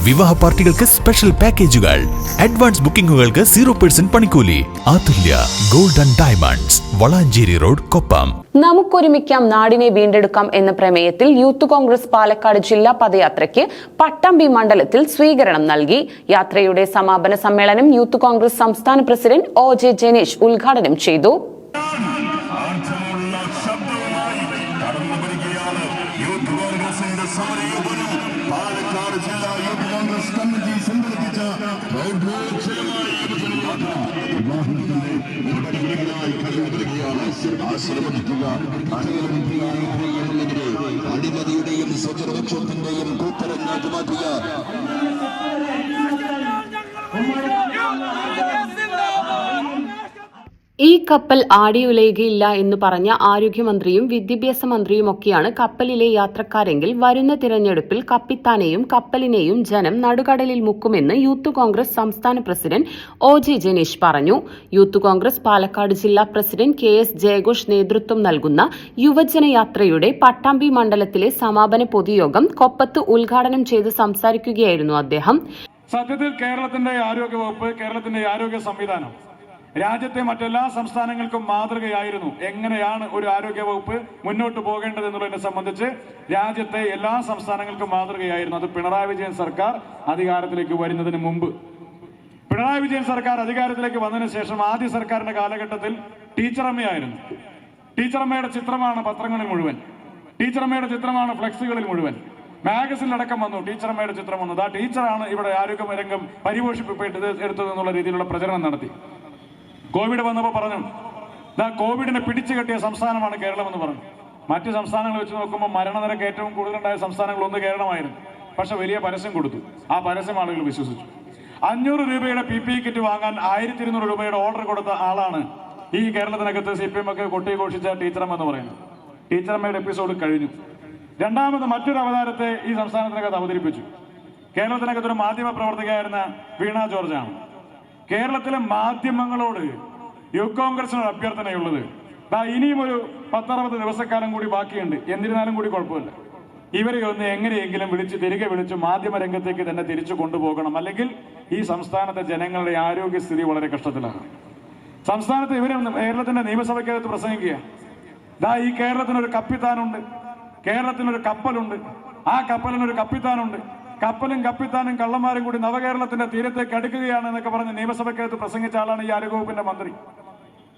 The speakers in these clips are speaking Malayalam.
വിവാഹ പാർട്ടികൾക്ക് സ്പെഷ്യൽ പാക്കേജുകൾ, അഡ്വാൻസ് ബുക്കിംഗുകൾക്ക് 0% പണിക്കൂലി. Athulya gold and diamonds, Valanchery road, Koppam. നമുക്കൊരുമിക്കാം, നാടിനെ വീണ്ടെടുക്കാം എന്ന പ്രമേയത്തിൽ യൂത്ത് കോൺഗ്രസ് പാലക്കാട് ജില്ലാ പദയാത്രയ്ക്ക് പട്ടാമ്പി മണ്ഡലത്തിൽ സ്വീകരണം നൽകി. യാത്രയുടെ സമാപന സമ്മേളനം യൂത്ത് കോൺഗ്രസ് സംസ്ഥാന പ്രസിഡന്റ് OJ ജനേഷ് ഉദ്ഘാടനം ചെയ്തു. പാലക്കാട് ജില്ലാ യൂത്ത് കോൺഗ്രസ് കമ്മിറ്റി സംഘടിപ്പിച്ച അടിമതിയുടെയും സ്വജനപക്ഷത്തിന്റെയും കൂത്തരങ്ങാക്കി മാറ്റിയ ഈ കപ്പൽ ആടിയുലയുകയില്ല എന്ന് പറഞ്ഞ ആരോഗ്യമന്ത്രിയും വിദ്യാഭ്യാസ മന്ത്രിയുമൊക്കെയാണ് കപ്പലിലെ യാത്രക്കാരെങ്കിൽ വരുന്ന തിരഞ്ഞെടുപ്പിൽ കപ്പിത്താനെയും കപ്പലിനെയും ജനം നടുകടലിൽ മുക്കുമെന്ന് യൂത്ത് കോൺഗ്രസ് സംസ്ഥാന പ്രസിഡന്റ് OJ ജനേഷ് പറഞ്ഞു. യൂത്ത് കോൺഗ്രസ് പാലക്കാട് ജില്ലാ പ്രസിഡന്റ് KS ജയഘോഷ് നേതൃത്വം നൽകുന്ന യുവജന യാത്രയുടെ പട്ടാമ്പി മണ്ഡലത്തിലെ സമാപന പൊതുയോഗം കൊപ്പത്ത് ഉദ്ഘാടനം ചെയ്ത് സംസാരിക്കുകയായിരുന്നു അദ്ദേഹം. സത്യത്തിൽ കേരളത്തിന്റെ ആരോഗ്യവകുപ്പ്, കേരളത്തിന്റെ ആരോഗ്യ സംവിധാനം രാജ്യത്തെ മറ്റെല്ലാ സംസ്ഥാനങ്ങൾക്കും മാതൃകയായിരുന്നു. എങ്ങനെയാണ് ഒരു ആരോഗ്യ വകുപ്പ് മുന്നോട്ട് പോകേണ്ടത് എന്നുള്ളതിനെ സംബന്ധിച്ച് രാജ്യത്തെ എല്ലാ സംസ്ഥാനങ്ങൾക്കും മാതൃകയായിരുന്നു. അത് പിണറായി വിജയൻ സർക്കാർ അധികാരത്തിലേക്ക് വരുന്നതിന് മുമ്പ്. പിണറായി വിജയൻ സർക്കാർ അധികാരത്തിലേക്ക് വന്നതിന് ശേഷം ആദ്യ സർക്കാരിന്റെ കാലഘട്ടത്തിൽ ടീച്ചറമ്മയായിരുന്നു. ടീച്ചറമ്മയുടെ ചിത്രമാണ് പത്രങ്ങളിൽ മുഴുവൻ, ടീച്ചറമ്മയുടെ ചിത്രമാണ് ഫ്ലെക്സുകളിൽ മുഴുവൻ, മാഗസിനിലടക്കം വന്നു ടീച്ചറമ്മയുടെ ചിത്രം വന്നത്. ആ ടീച്ചറാണ് ഇവിടെ ആരോഗ്യ രംഗം പരിപോഷിപ്പിച്ചെടുത്തത് എന്നുള്ള രീതിയിലുള്ള പ്രചരണം നടത്തി. കോവിഡ് വന്നപ്പോൾ പറഞ്ഞു, കോവിഡിനെ പിടിച്ചു കെട്ടിയ സംസ്ഥാനമാണ് കേരളം എന്ന് പറഞ്ഞു. മറ്റ് സംസ്ഥാനങ്ങൾ വെച്ച് നോക്കുമ്പോൾ മരണനിരക്ക് ഏറ്റവും കൂടുതലുണ്ടായ സംസ്ഥാനങ്ങൾ ഒന്ന് കേരളമായിരുന്നു. പക്ഷെ വലിയ പരസ്യം കൊടുത്തു. ആ പരസ്യം ആളുകൾ വിശ്വസിച്ചു. 500 രൂപയുടെ PPE കിറ്റ് വാങ്ങാൻ 1200 രൂപയുടെ ഓർഡർ കൊടുത്ത ആളാണ് ഈ കേരളത്തിനകത്ത് CPM ഒക്കെ കൊട്ടിഘോഷിച്ച ടീച്ചറമ്മ എന്ന് പറയുന്നത്. ടീച്ചറമ്മയുടെ എപ്പിസോഡ് കഴിഞ്ഞു. രണ്ടാമത് മറ്റൊരു അവതാരത്തെ ഈ സംസ്ഥാനത്തിനകത്ത് അവതരിപ്പിച്ചു. കേരളത്തിനകത്തൊരു മാധ്യമ പ്രവർത്തകയായിരുന്ന വീണ ജോർജാണ്. കേരളത്തിലെ മാധ്യമങ്ങളോട് യൂത്ത് കോൺഗ്രസിനൊരു അഭ്യർത്ഥനയുള്ളത്, ഇനിയും ഒരു 10-60 ദിവസക്കാലം കൂടി ബാക്കിയുണ്ട്, എന്നിരുന്നാലും കൂടി കുഴപ്പമില്ല, ഇവരെ ഒന്ന് എങ്ങനെയെങ്കിലും തിരികെ വിളിച്ച് മാധ്യമ രംഗത്തേക്ക് തന്നെ തിരിച്ചു കൊണ്ടുപോകണം. അല്ലെങ്കിൽ ഈ സംസ്ഥാനത്തെ ജനങ്ങളുടെ ആരോഗ്യസ്ഥിതി വളരെ കഷ്ടത്തിലാണ്. സംസ്ഥാനത്ത് കേരളത്തിന്റെ നിയമസഭയ്ക്കകത്ത് പ്രസംഗിക്കുക, ഈ കേരളത്തിനൊരു കപ്പിത്താനുണ്ട്, കേരളത്തിനൊരു കപ്പലുണ്ട്, ആ കപ്പലിനൊരു കപ്പിത്താനുണ്ട്, കപ്പലും കപ്പിത്താനും കള്ളന്മാരും കൂടി നവകേരളത്തിന്റെ തീരത്തേക്ക് അടുക്കുകയാണ് എന്നൊക്കെ പറഞ്ഞ് നിയമസഭയ്ക്കകത്ത് പ്രസംഗിച്ച ആളാണ് ഈ ആരോഗ്യവകുപ്പിന്റെ മന്ത്രി.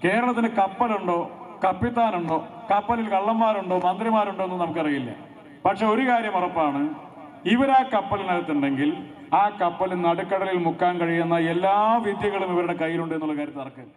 കേരളത്തിന് കപ്പലുണ്ടോ, കപ്പിത്താനുണ്ടോ, കപ്പലിൽ കള്ളന്മാരുണ്ടോ, മന്ത്രിമാരുണ്ടോ എന്ന് നമുക്കറിയില്ല. പക്ഷെ ഒരു കാര്യം ഉറപ്പാണ്, ഇവരാ കപ്പലിനകത്തുണ്ടെങ്കിൽ ആ കപ്പലിൽ നടുക്കടലിൽ മുക്കാൻ കഴിയുന്ന എല്ലാ വിദ്യകളും ഇവരുടെ കയ്യിലുണ്ട് എന്നുള്ള കാര്യത്തിൽ തർക്കമില്ല.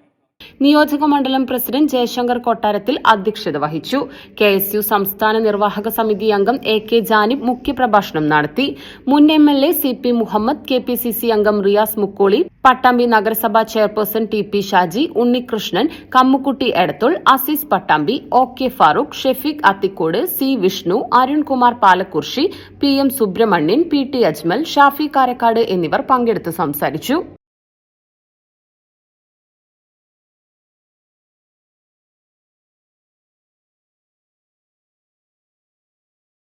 നിയോജക മണ്ഡലം പ്രസിഡന്റ് ജയശങ്കർ കൊട്ടാരത്തിൽ അധ്യക്ഷത വഹിച്ചു. KSU സംസ്ഥാന നിർവാഹക സമിതി അംഗം AK ജാനിബ് മുഖ്യപ്രഭാഷണം നടത്തി. മുൻ MLA CP മുഹമ്മദ്, KPCC അംഗം റിയാസ് മുക്കോളി, പട്ടാമ്പി നഗരസഭാ chairperson TP Shaji, Unnikrishnan, Kammukutty Edathul, Azeez Pattambi, OK Farooq, Shefeeq Athikode, C Vishnu, Arunkumar Palakkurissi, PM Subrahmanyan, PT Ajmal, Shafi Karakkad എന്നിവർ പങ്കെടുത്ത് സംസാരിച്ചു.